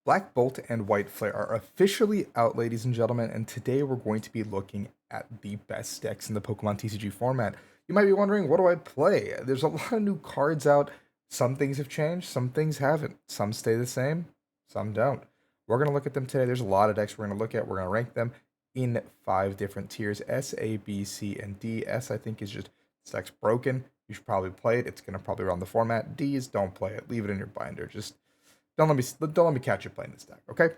Black Bolt and White Flare are officially out, ladies and gentlemen, and today we're going to be looking at the best decks in the Pokemon TCG format. You might be wondering, what do I play? There's a lot of new cards out. Some things have changed, some things haven't. Some stay the same, some don't. We're going to look at them today. There's a lot of decks we're going to look at. We're going to rank them in 5 different tiers: S, A, B, C, and D. S, I think, is just this deck's broken. You should probably play it. It's going to probably run the format. D is don't play it. Leave it in your binder. Just don't let me catch you playing this deck, okay?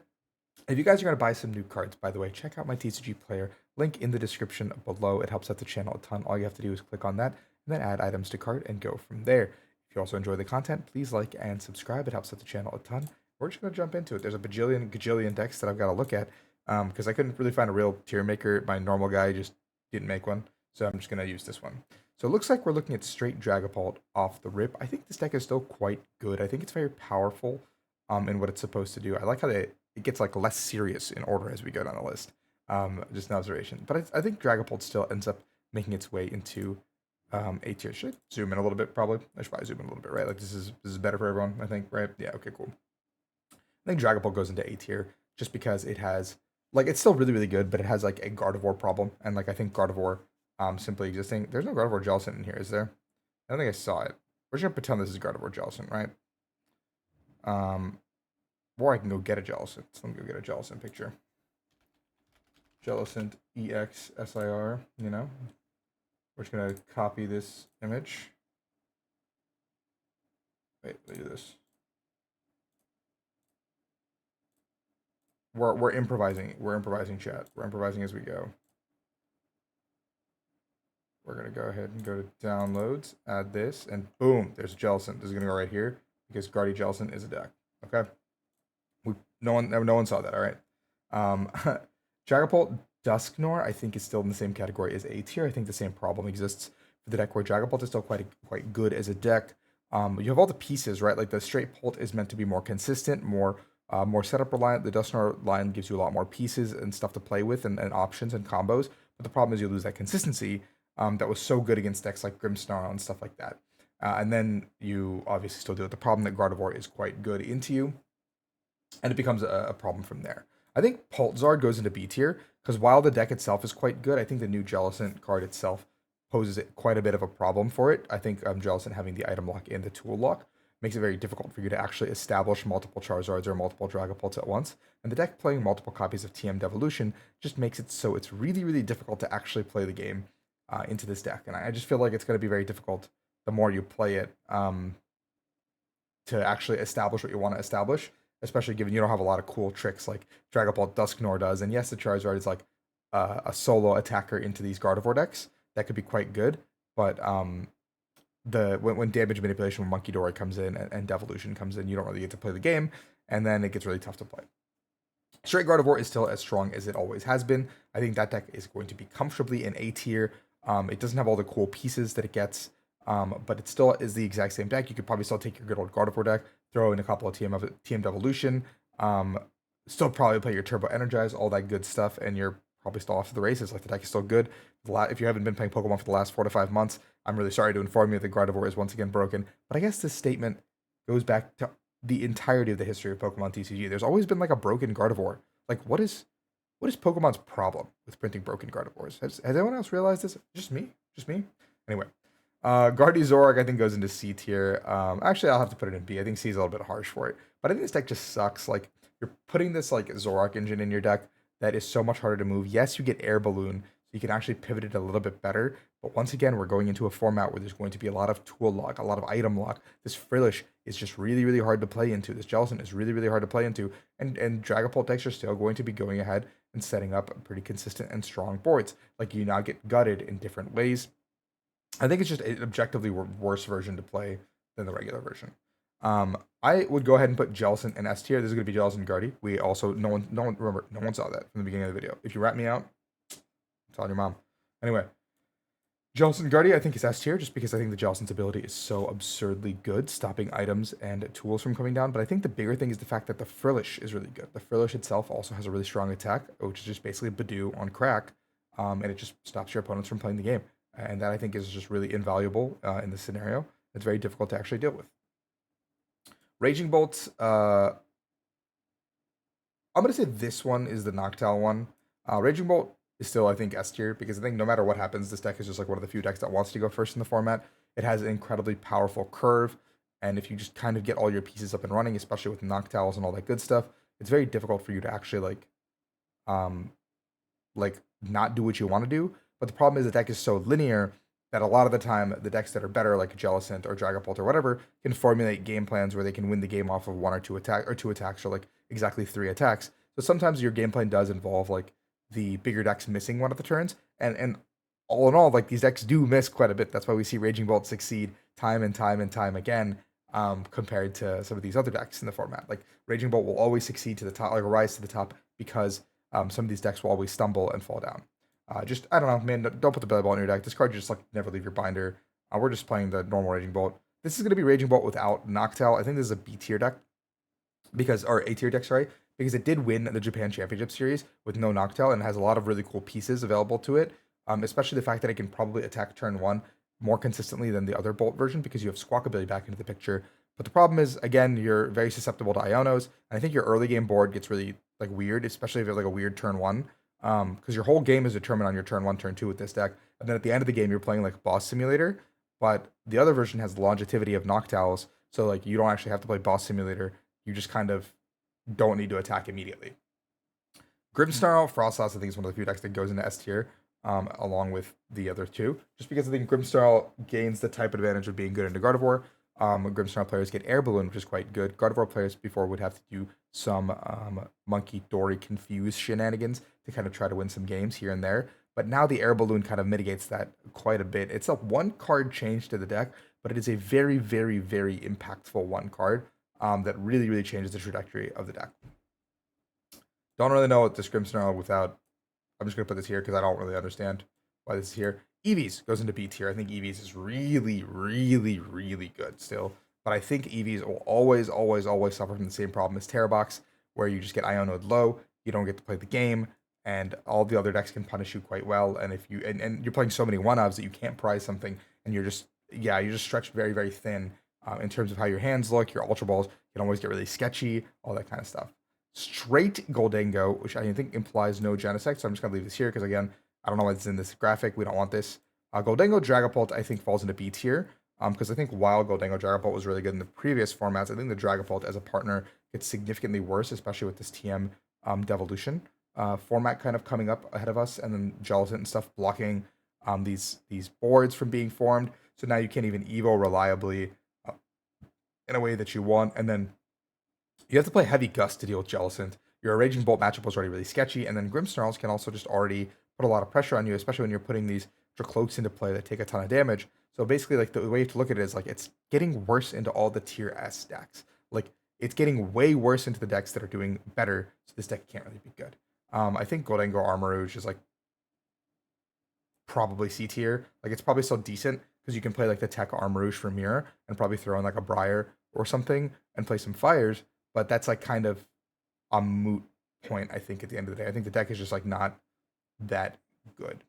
If you guys are going to buy some new cards, by the way, check out my TCG player. Link in the description below. It helps out the channel a ton. All you have to do is click on that and then add items to cart and go from there. If you also enjoy the content, please like and subscribe. It helps out the channel a ton. We're just going to jump into it. There's a gajillion decks that I've got to look at because I couldn't really find a real tier maker. My normal guy just didn't make one, so I'm just going to use this one. So it looks like we're looking at straight Dragapult off the rip. I think this deck is still quite good. I think it's very powerful in what it's supposed to do. I like how it gets like less serious in order as we go down the list. Just an observation. But I think Dragapult still ends up making its way into A tier. Should I zoom in a little bit? Probably. I should probably zoom in a little bit, right? Like this is better for everyone, I think, right? Yeah, okay, cool. I think Dragapult goes into A tier just because it has like it's still really, really good, but it has like a Gardevoir problem. And like I think Gardevoir simply existing. There's no Gardevoir Jellicent in here, is there? I don't think I saw it. We're just gonna pretend this is Gardevoir Jellicent, right? Um, or I can go get a Jellicent. So let me go get a Jellicent picture. Jellicent EXSIR, you know. We're just gonna copy this image. Wait, let me do this. We're improvising. We're improvising chat. We're improvising as we go. We're gonna go ahead and go to downloads, add this, and boom, there's Jellicent. This is gonna go right here because Guardy Jellicent is a deck. Okay. No one saw that. All right. Dragapult Dusknoir, I think, is still in the same category as A tier. I think the same problem exists for the deck where Dragapult is still quite good as a deck. You have all the pieces, right? Like the straight Pult is meant to be more consistent, more setup reliant. The Dusknoir line gives you a lot more pieces and stuff to play with and options and combos. But the problem is you lose that consistency that was so good against decks like Grimmsnarl and stuff like that. And then you obviously still deal with the problem that Gardevoir is quite good into you, and it becomes a problem from there. I think Pultzard goes into B tier because while the deck itself is quite good, I think the new Jellicent card itself poses quite a bit of a problem for it. I think Jellicent having the item lock and the tool lock makes it very difficult for you to actually establish multiple Charizards or multiple Dragapults at once. And the deck playing multiple copies of TM Devolution just makes it so it's really, really difficult to actually play the game into this deck. And I just feel like it's going to be very difficult the more you play it to actually establish what you want to establish, especially given you don't have a lot of cool tricks like Dragapult Dusknoir does. And yes, the Charizard is like a solo attacker into these Gardevoir decks that could be quite good, but when damage manipulation when Monkey Dory comes in and Devolution comes in, you don't really get to play the game, and then it gets really tough to play. Straight Gardevoir is still as strong as it always has been. I think that deck is going to be comfortably in A tier. It doesn't have all the cool pieces that it gets, but it still is the exact same deck. You could probably still take your good old Gardevoir deck, throw in a couple of TM Devolution, still probably play your Turbo Energize, all that good stuff, and you're probably still off to the races. Like the deck is still good. If you haven't been playing Pokemon for the last 4 to 5 months, I'm really sorry to inform you that Gardevoir is once again broken. But I guess this statement goes back to the entirety of the history of Pokemon TCG. There's always been like a broken Gardevoir. Like what is Pokemon's problem with printing broken Gardevoirs? Has anyone else realized this? Just me? Just me? Anyway, Zoroark I think goes into C tier. Actually, I'll have to put it in B. I think C is a little bit harsh for it. But I think this deck just sucks. Like you're putting this like Zoroark engine in your deck that is so much harder to move. Yes, you get Air Balloon, so you can actually pivot it a little bit better. But once again, we're going into a format where there's going to be a lot of tool lock, a lot of item lock. This Frillish is just really, really hard to play into. This Jellicent is really, really hard to play into. And Dragapult decks are still going to be going ahead and setting up pretty consistent and strong boards. Like you now get gutted in different ways. I think it's just an objectively worse version to play than the regular version. I would go ahead and put Jellicent in S tier. This is going to be Jellicent and Gardy. We also no one remember, no one saw that from the beginning of the video. If you rat me out, tell your mom. Anyway, Jellicent and Gardy I think is S tier just because I think the Jellicent's ability is so absurdly good, stopping items and tools from coming down. But I think the bigger thing is the fact that the Frillish is really good. The Frillish itself also has a really strong attack, which is just basically Badoo on crack, and it just stops your opponents from playing the game. And that I think is just really invaluable in this scenario. It's very difficult to actually deal with. Raging Bolt, I'm gonna say this one is the Noctowl one. Raging Bolt is still, I think, S tier because I think no matter what happens, this deck is just like one of the few decks that wants to go first in the format. It has an incredibly powerful curve, and if you just kind of get all your pieces up and running, especially with Noctowls and all that good stuff, it's very difficult for you to actually um, like not do what you want to do. But the problem is the deck is so linear that a lot of the time the decks that are better, like Jellicent or Dragapult or whatever, can formulate game plans where they can win the game off of one or two attacks or like exactly three attacks. So sometimes your game plan does involve like the bigger decks missing one of the turns, and all in all, like these decks do miss quite a bit. That's why we see Raging Bolt succeed time and time and time again, compared to some of these other decks in the format. Like Raging Bolt will always succeed to the top, like rise to the top, because some of these decks will always stumble and fall down. Just I don't know, man. Don't put the belly ball in your deck. This card just like never leave your binder. We're just playing the normal Raging Bolt. This is going to be Raging Bolt without Noctowl. I think this is a B tier deck because, or A tier deck, sorry, because it did win the Japan Championship Series with no Noctowl and has a lot of really cool pieces available to it. Especially the fact that it can probably attack turn one more consistently than the other Bolt version because you have Squawkabilly back into the picture. But the problem is, again, you're very susceptible to Ionos, and I think your early game board gets really like weird, especially if you have like a weird turn one, because your whole game is determined on your turn one, turn two with this deck, and then at the end of the game you're playing like Boss Simulator. But the other version has the longevity of Noctowls, so like you don't actually have to play Boss Simulator. You just kind of don't need to attack immediately. Grimmsnarl, Frostlass, I think is one of the few decks that goes into S tier, along with the other two, just because I think Grimmsnarl gains the type advantage of being good into Gardevoir. Grimmsnarl players get Air Balloon, which is quite good. Gardevoir players before would have to do some Monkey Dory confused shenanigans to kind of try to win some games here and there. But now the Air Balloon kind of mitigates that quite a bit. It's a one card change to the deck, but it is a very, very, very impactful one card that really, really changes the trajectory of the deck. Don't really know what this Grimmsnarl without. I'm just gonna put this here because I don't really understand why this is here. Eevees goes into B tier. I think Eevees is really, really, really good still. But I think Eevees will always, always, always suffer from the same problem as Terrabox, where you just get Ionoed low, you don't get to play the game, and all the other decks can punish you quite well. And if you and you're playing so many one-ofs that you can't prize something, and you're just stretched very, very thin in terms of how your hands look. Your Ultra Balls can always get really sketchy, all that kind of stuff. Straight Gholdengo, which I think implies no Genesect, so I'm just going to leave this here because, again, I don't know what's in this graphic. We don't want this. Gholdengo Dragapult, I think, falls into B tier because I think while Gholdengo Dragapult was really good in the previous formats, I think the Dragapult as a partner gets significantly worse, especially with this TM Devolution format kind of coming up ahead of us, and then Jellicent and stuff blocking these boards from being formed. So now you can't even Evo reliably in a way that you want, and then you have to play Heavy Gust to deal with Jellicent. Your Raging Bolt matchup was already really sketchy, and then Grimmsnarls can also just already put a lot of pressure on you, especially when you're putting these Dracloaks into play that take a ton of damage. So basically, like the way you have to look at it is like it's getting worse into all the tier S decks. Like it's getting way worse into the decks that are doing better. So this deck can't really be good. I think Gholdengo Armarouge is like probably C tier. Like it's probably still decent because you can play like the Tech Armarouge for Mirror and probably throw in like a Briar or something and play some fires. But that's like kind of a moot point, I think, at the end of the day. I think the deck is just like not that good.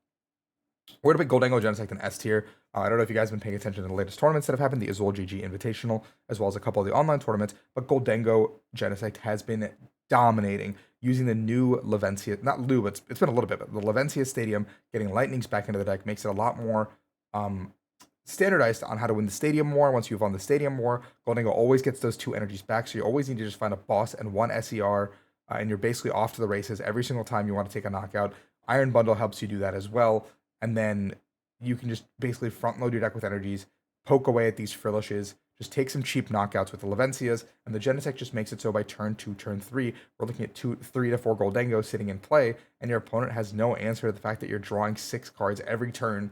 We're going to pick Gholdengo Genesect in S tier. I don't know if you guys have been paying attention to the latest tournaments that have happened, the Azul GG Invitational, as well as a couple of the online tournaments, but Gholdengo Genesect has been dominating using the new Levencia, not Lou, but it's been a little bit, but the Levencia Stadium, getting Lightnings back into the deck makes it a lot more standardized on how to win the stadium more. Once you've won the stadium more, Gholdengo always gets those two energies back, so you always need to just find a boss and one SER, and you're basically off to the races every single time you want to take a knockout. Iron Bundle helps you do that as well, and then you can just basically front load your deck with energies, poke away at these Frillishes, just take some cheap knockouts with the Levencias, and the Genesect just makes it so by turn 2, turn 3, we're looking at 3 to 4 Gholdengo sitting in play, and your opponent has no answer to the fact that you're drawing 6 cards every turn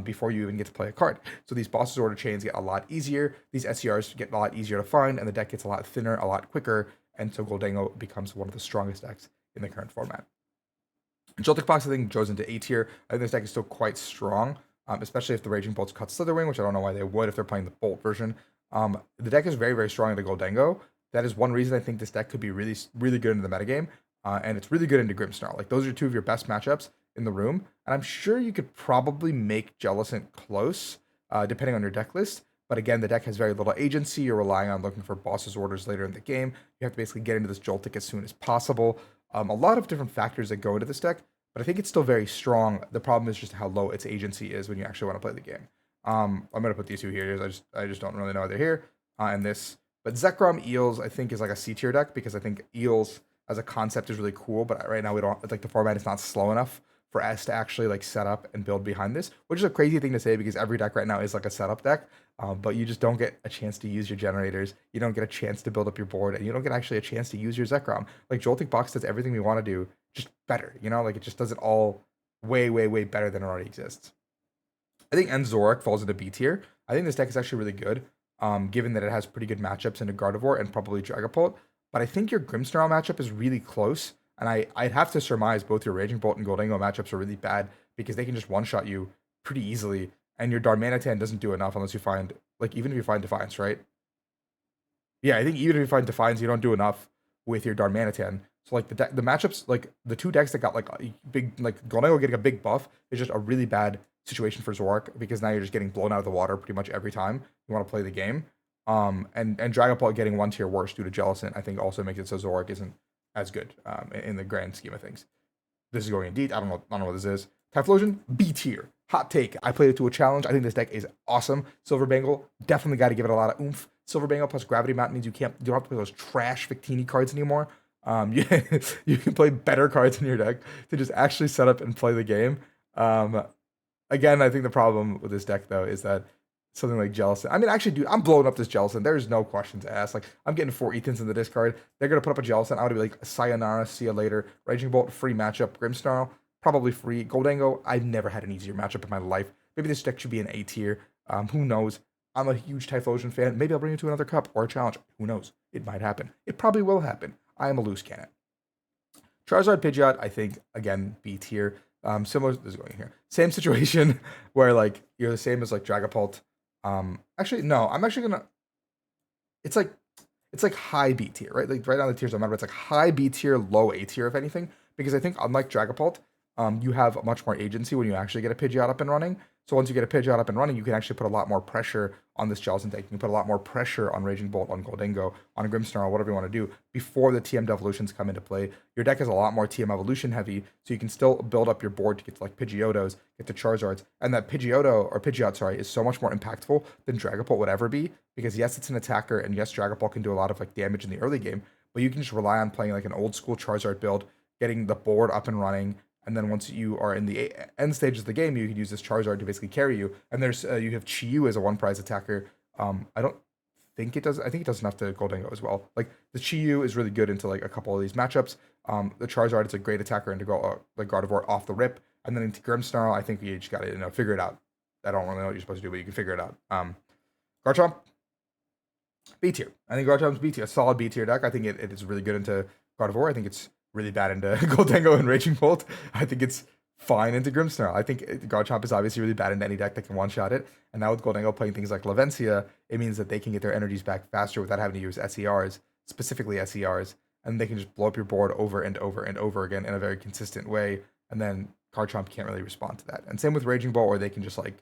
before you even get to play a card. So these Boss's Order chains get a lot easier, these SCRs get a lot easier to find, and the deck gets a lot thinner, a lot quicker, and so Gholdengo becomes one of the strongest decks in the current format. Joltik Box, I think, goes into A tier. I think this deck is still quite strong, especially if the Raging Bolts cut Slitherwing, which I don't know why they would if they're playing the Bolt version. The deck is very, very strong into Gholdengo. That is one reason I think this deck could be really, really good into the metagame, and it's really good into Grimmsnarl. Like, those are two of your best matchups in the room, and I'm sure you could probably make Jellicent close, depending on your deck list, But again, the deck has very little agency. You're relying on looking for boss's orders later in the game. You have to basically get into this Joltik as soon as possible. A lot of different factors that go into this deck, but I think it's still very strong. The problem is just how low its agency is when you actually want to play the game. I'm gonna put these two here. I just don't really know why they're here. And this, but Zekrom Eels I think is like a C tier deck because I think Eels as a concept is really cool. But right now we don't like the format is not slow enough for us to actually like set up and build behind this, which is a crazy thing to say because every deck right now is like a setup deck. But you just don't get a chance to use your generators. You don't get a chance to build up your board, and you don't get actually a chance to use your Zekrom. Like Joltik Box does everything we want to do, just better. You know, like it just does it all way, way, way better than it already exists. I think Zoroark falls into B tier. I think this deck is actually really good, given that it has pretty good matchups into Gardevoir and probably Dragapult. But I think your Grimmsnarl matchup is really close, and I'd have to surmise both your Raging Bolt and Gholdengo matchups are really bad because they can just one-shot you pretty easily, and your Darmanitan doesn't do enough unless you find, like, even if you find Defiance, right? Yeah, I think even if you find Defiance, you don't do enough with your Darmanitan. So, like, the matchups, like, the two decks that got, like, a big, like, Gholdengo getting a big buff is just a really bad situation for Zoroark because now you're just getting blown out of the water pretty much every time you want to play the game. And Dragapult getting one tier worse due to Jellicent, I think also makes it so Zoroark isn't as good in the grand scheme of things. This is going in deep. I don't know what this is. Typhlosion, B tier. Hot take. I played it to a challenge. I think this deck is awesome. Silver Bangle, definitely got to give it a lot of oomph. Silver Bangle plus Gravity Mount means you don't have to play those trash Victini cards anymore. You, you can play better cards in your deck to just actually set up and play the game. Again, I think the problem with this deck though is that something like Jellicent. I mean, actually, dude, I'm blowing up this Jellicent. There's no questions asked. Like, I'm getting 4 Ethans in the discard. They're gonna put up a Jellicent. I would be like, sayonara, see you later. Raging Bolt, free matchup. Grimmsnarl, probably free. Gholdengo, I've never had an easier matchup in my life. Maybe this deck should be an A tier. Who knows? I'm a huge Typhlosion fan. Maybe I'll bring it to another cup or a challenge. Who knows? It might happen. It probably will happen. I am a loose cannon. Charizard Pidgeot, I think, again, B tier. Similar, this is going here. Same situation where like you're the same as like Dragapult. Actually, no, I'm actually gonna. It's like high B tier, right? Like right on the tiers, I remember it's like high B tier, low A tier, if anything, because I think unlike Dragapult, you have much more agency when you actually get a Pidgeot up and running. So once you get a Pidgeot up and running, you can actually put a lot more pressure on this Jellicent deck. You can put a lot more pressure on Raging Bolt, on Gholdengo, on Grimmsnarl, whatever you want to do, before the TM Devolutions come into play. Your deck is a lot more TM Evolution heavy, so you can still build up your board to get to like Pidgeotos, get to Charizards, and that Pidgeot, sorry, is so much more impactful than Dragapult would ever be, because yes, it's an attacker, and yes, Dragapult can do a lot of like damage in the early game, but you can just rely on playing like an old school Charizard build, getting the board up and running, and then once you are in the end stages of the game, you can use this Charizard to basically carry you. And there's you have Chi-Yu as a one prize attacker. I don't think it does. I think it does enough to Gholdengo as well. Like the Chi-Yu is really good into like a couple of these matchups. The Charizard is a great attacker into like Gardevoir off the rip. And then into Grimmsnarl, I think you just got to figure it out. I don't really know what you're supposed to do, but you can figure it out. Garchomp, B tier. I think Garchomp's B tier, a solid B tier deck. I think it is really good into Gardevoir. I think it's really bad into Gholdengo and Raging Bolt. I think it's fine into Grimmsnarl. I think Garchomp is obviously really bad into any deck that can one-shot it. And now with Gholdengo playing things like Lavencia, it means that they can get their energies back faster without having to use SERs, specifically SERs, and they can just blow up your board over and over and over again in a very consistent way. And then Garchomp can't really respond to that. And same with Raging Bolt, where they can just like,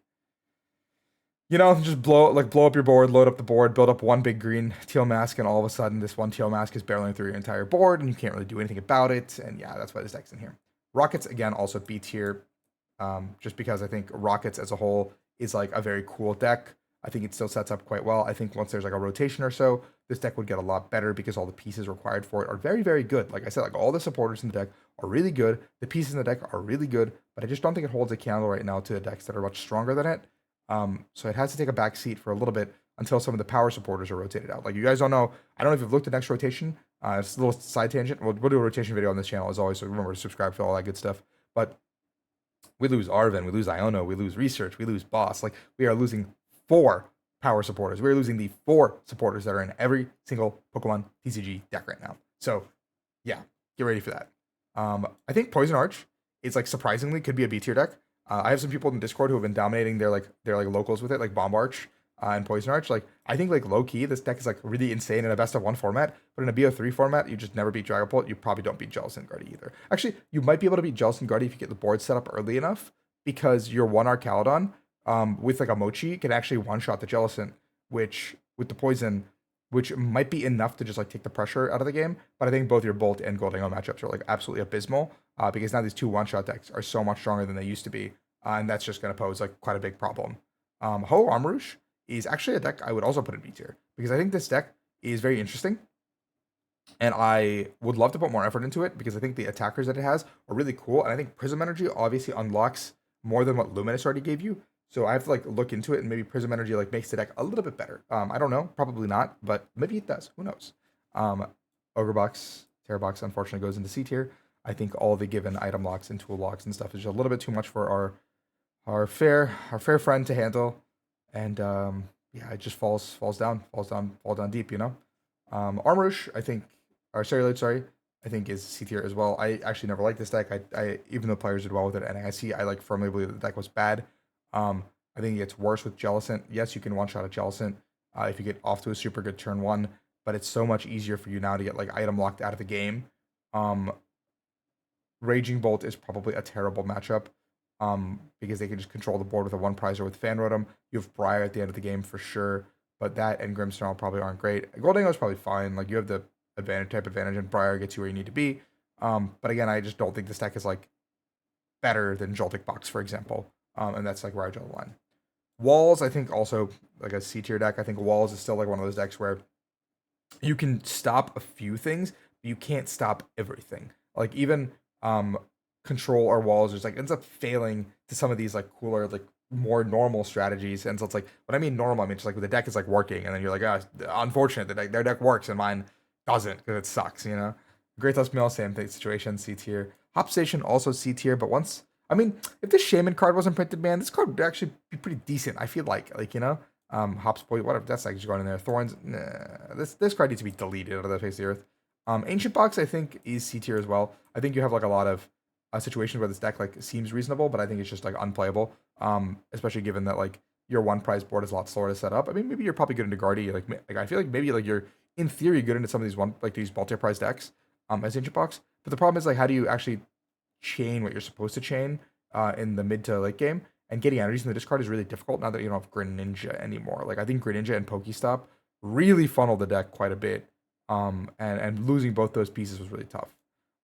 just blow up your board, load up the board, build up one big green teal mask, and all of a sudden this one teal mask is barreling through your entire board, and you can't really do anything about it. And yeah, that's why this deck's in here. Rockets, again, also B tier, just because I think Rockets as a whole is like a very cool deck. I think it still sets up quite well. I think once there's like a rotation or so, this deck would get a lot better because all the pieces required for it are very, very good. Like I said, like all the supporters in the deck are really good. The pieces in the deck are really good, but I just don't think it holds a candle right now to the decks that are much stronger than it. So it has to take a back seat for a little bit until some of the power supporters are rotated out. Like you guys don't know, I don't know if you've looked at next rotation. It's a little side tangent. We'll do a rotation video on this channel as always. So remember to subscribe for all that good stuff. But we lose Arven, we lose Iono, we lose Research, we lose Boss. Like we are losing 4 power supporters. We're losing the 4 supporters that are in every single Pokemon TCG deck right now. So yeah, get ready for that. I think Poison Arch is like surprisingly could be a B tier deck. I have some people in Discord who have been dominating their locals with it, like Bomb Arch and Poison Arch. Like I think like low key, this deck is like really insane in a best of 1 format, but in a BO3 format, you just never beat Dragapult. You probably don't beat Jellicent and Gardevoir either. Actually, you might be able to beat Jellicent and Gardevoir if you get the board set up early enough, because your 1 Arcaladon with like a Mochi can actually one shot the Jellicent which with the poison, which might be enough to just like take the pressure out of the game. But I think both your Bolt and Gholdengo matchups are like absolutely abysmal because now these two one-shot decks are so much stronger than they used to be, and that's just going to pose like quite a big problem. Ho Armarouge is actually a deck I would also put in B tier because I think this deck is very interesting, and I would love to put more effort into it because I think the attackers that it has are really cool, and I think Prism Energy obviously unlocks more than what Luminous already gave you. So I have to like look into it, and maybe Prism Energy like makes the deck a little bit better. I don't know, probably not, but maybe it does. Who knows? Um, Ogre Box, Terror Box, unfortunately goes into C tier. I think all the given item locks and tool locks and stuff is just a little bit too much for our fair friend to handle, and yeah, it just falls down deep, you know. Armarouge, I think, or Cerulite, sorry, I think is C tier as well. I actually never liked this deck. I even though players did well with it, and I like firmly believe the deck was bad. I think it gets worse with Jellicent. Yes, you can one shot a Jellicent if you get off to a super good turn one, but it's so much easier for you now to get like item locked out of the game. Um, Raging Bolt is probably a terrible matchup because they can just control the board with a one prizer with Fan Rotom. You have Briar at the end of the game for sure, but that and Grimmsnarl probably aren't great. Gholdengo is probably fine. Like you have the type advantage, and Briar gets you where you need to be. But again, I just don't think this deck is like better than Joltik Box, for example. And that's like where I draw the line. Walls, I think also like a C tier deck. I think Walls is still like one of those decks where you can stop a few things, but you can't stop everything. Like even control or walls just like ends up failing to some of these like cooler, like more normal strategies. And so it's like when I mean normal, I mean just like the deck is like working, and then you're like, ah, unfortunate, their deck works and mine doesn't because it sucks, you know. Greatos Mill, same thing situation, C tier. Hop Station also C tier, but once I mean, if this Shaman card wasn't printed, man, this card would actually be pretty decent. I feel like you know, Hop's Poison, whatever. That's like just going in there. Thorns, nah, this card needs to be deleted out of the face of the earth. Ancient Box, I think, is C tier as well. I think you have like a lot of situations where this deck like seems reasonable, but I think it's just like unplayable. Especially given that like your one prize board is a lot slower to set up. I mean, maybe you're probably good into Guardy. Like I feel like maybe like you're in theory good into some of these one like these multi-prize decks. As Ancient Box, but the problem is like how do you actually chain what you're supposed to chain in the mid to late game? And getting energies in the discard is really difficult now that you don't have Greninja anymore. Like I think Greninja and Pokestop really funneled the deck quite a bit. And losing both those pieces was really tough.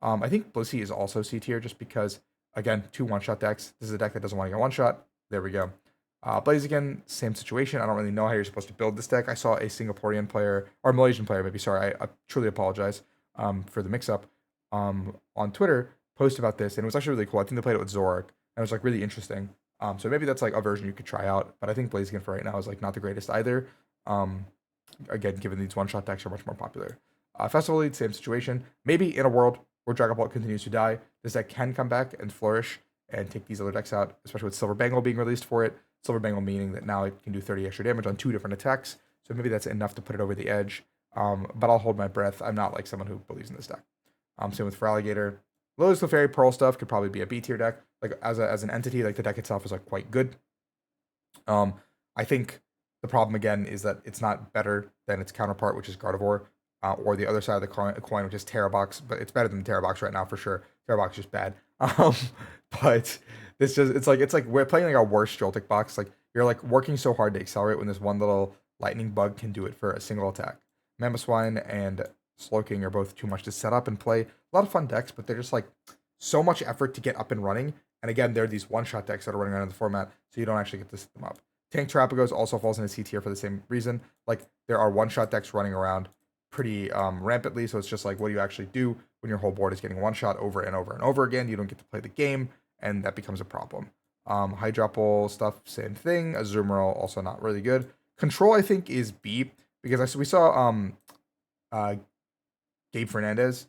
I think Blissey is also C tier just because again, two one-shot decks. This is a deck that doesn't want to get one shot. There we go. Blaziken, same situation. I don't really know how you're supposed to build this deck. I saw a Singaporean player or Malaysian player, maybe. Sorry, I truly apologize for the mix-up. On Twitter, post about this, and it was actually really cool. I think they played it with Zoroark, and it was like really interesting. So maybe that's like a version you could try out. But I think Blaziken for right now is like not the greatest either. Again, given these one-shot decks are much more popular. Festival Lead, same situation. Maybe in a world where Dragapult continues to die, this deck can come back and flourish and take these other decks out, especially with Silver Bangle being released for it. Silver Bangle meaning that now it can do 30 extra damage on 2 different attacks. So maybe that's enough to put it over the edge. But I'll hold my breath. I'm not like someone who believes in this deck. Same with Feraligatr. Lilies Clefairy Pearl stuff could probably be a B tier deck. Like as an entity, like the deck itself is like quite good. I think the problem again is that it's not better than its counterpart, which is Gardevoir, or the other side of the coin, which is Terra Box. But it's better than Terra Box right now for sure. Terra Box is just bad. But it's like we're playing like a worse Joltik box. Like you're like working so hard to accelerate when this one little lightning bug can do it for a single attack. Mamoswine and Slowking are both too much to set up and play. A lot of fun decks, but they're just like so much effort to get up and running. And again, they're these one-shot decks that are running around in the format, so you don't actually get to set them up. Tank Terrapagos also falls into C tier for the same reason. Like there are one-shot decks running around pretty rampantly, so it's just like what do you actually do when your whole board is getting one shot over and over and over again? You don't get to play the game, and that becomes a problem. Hydropple stuff, same thing. Azumarill also not really good. Control I think is B because we saw Gabe Fernandez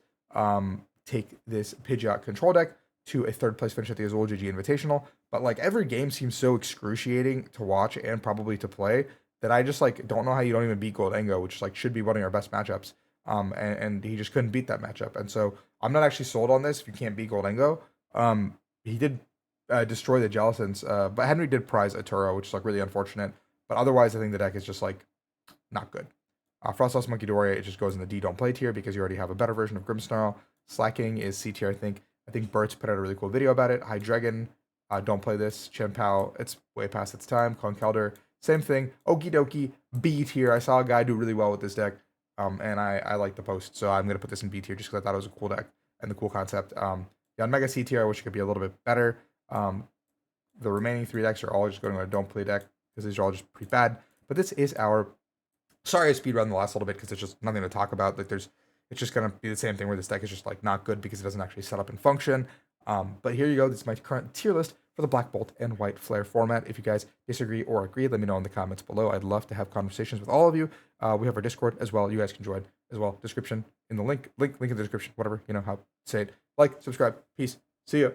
take this Pidgeot control deck to a third place finish at the Azul GG Invitational. But like every game seems so excruciating to watch and probably to play that I just like don't know how you don't even beat Gholdengo, which like should be one of our best matchups. And he just couldn't beat that matchup. And so I'm not actually sold on this if you can't beat Gholdengo. He did destroy the Jellicents, but Henry did prize Aturo, which is like really unfortunate. But otherwise, I think the deck is just like not good. Frostlass Monkey Doria, it just goes in the D don't play tier because you already have a better version of Grimmsnarl. Slacking is C tier, I think. I think Bert's put out a really cool video about it. Hydreigon, don't play this. Chen Pao, it's way past its time. Conkeldurr, same thing. Okie dokie, B tier. I saw a guy do really well with this deck, and I like the post, so I'm gonna put this in B tier just because I thought it was a cool deck and the cool concept. Yeah, on Mega C tier, I wish it could be a little bit better. The remaining 3 decks are all just going to a don't play deck because these are all just pretty bad. But this is our. Sorry, I speedrun the last little bit because there's just nothing to talk about. Like it's just gonna be the same thing where this deck is just like not good because it doesn't actually set up and function. But here you go. This is my current tier list for the Black Bolt and White Flare format. If you guys disagree or agree, let me know in the comments below. I'd love to have conversations with all of you. We have our Discord as well. You guys can join as well. Description in the link in the description. Whatever, you know how to say it. Like, subscribe. Peace. See ya.